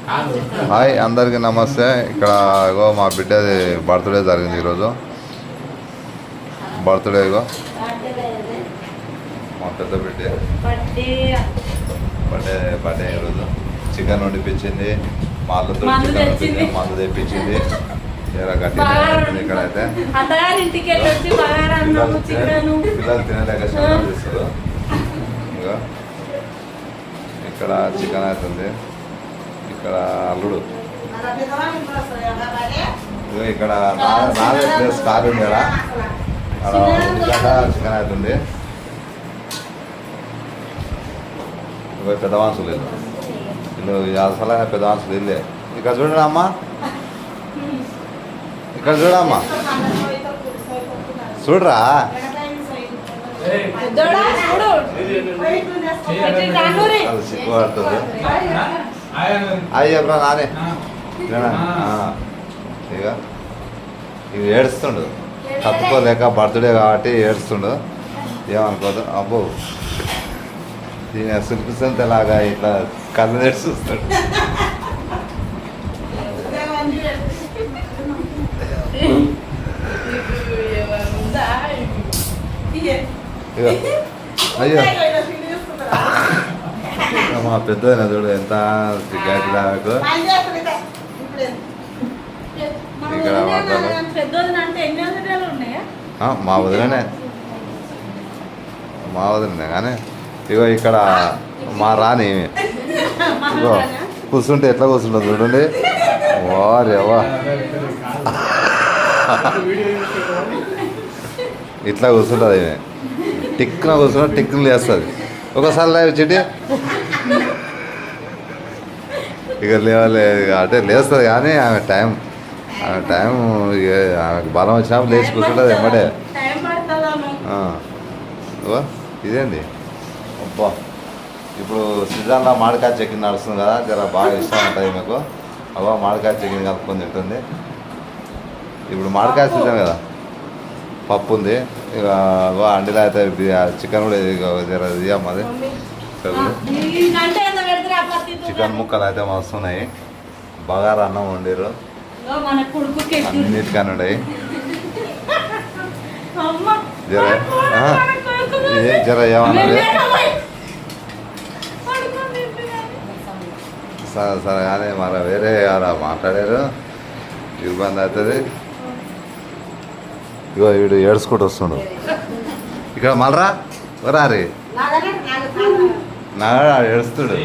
Hi అందరికీ నమస్తే. ఇక్కడ ఇగో మా బిడ్డది బర్త్డే జరిగింది ఈరోజు. బర్త్డే ఇగో మా పెద్ద బిడ్డ బర్త్డే ఈరోజు. చికెన్ వండిపించింది, మాళ్ళతో చికెన్ మందు తెప్పించింది. ఇక్కడైతే పిల్లలు తినలేక చేస్తారు. ఇగో ఇక్కడ చికెన్ అవుతుంది. ఇక్కడ అల్లుడు ఇక్కడ నాదే ప్లేస్ ఖాళీ ఉంది కదా, అక్కడ చికెన్ అవుతుంది. ఇక పెద్ద మనుషులు వీళ్ళు అసలు పెద్ద మనుషులు వెళ్ళే. ఇక్కడ చూడండి అమ్మా, ఇక్కడ చూడమ్మా, చూడరా సిగ్గుపడుతుంది. అయ్యబ్రా నానే ఇక ఇవి ఏడుస్తుండు, తప్పుకోలేక బర్త్డే కాబట్టి ఏడుస్తుండు. ఏమనుకోదు. అబ్బో దీని సుల్పిసంతలాగా ఇట్లా కళ్ళు తెచ్చి చూస్తాడు. అయ్యో మా పెద్ద చూడు ఎంత సిగ్గాటి నాకు. ఇక్కడ మా వదిలేనే కానీ ఇగో ఇక్కడ మా రాని ఇగో కూర్చుంటే ఎట్లా కూర్చుంటుంది చూడండి. వారేవా ఇట్లా కూర్చుంటుంది. టిక్న కూర్చుంటే టిక్ను లేస్తుంది. ఒకసారి లేవు చెట్టి ఇక లేవాలి అంటే లేస్తుంది. కానీ ఆమె టైం ఆమెకు బలం వచ్చినప్పుడు లేచి కూర్చుంటుంది వెంబడే. ఇదేంటి అబ్బా, ఇప్పుడు సీజన్లో మామిడికాయ చెక్కింది నడుస్తుంది కదా, జర బాగా ఇష్టం ఉంటుంది మీకు. అవ్వ మామిడికాయ చెక్కింది కలుపుకొని తింటుంది. ఇప్పుడు మామిడికాయ సీజన్ కదా, పప్పు ఉంది. ఇక అండిలో అయితే చికెన్ కూడా జర ఇవ్వమ్మది. చికెన్ ముక్కలు అయితే వస్తున్నాయి. బగారా అన్నం వండిరు, అన్నిటికన్నా ఉన్నాయి. జర ఏమన్నది సరే కానీ మరి వేరే అలా మాట్లాడారు, ఇబ్బంది అవుతుంది. ఇగో వీడు ఏడ్చుకుంటూ వస్తుండు. ఇక్కడ మళ్ళరా రారి నాగా ఏడుస్తుడు.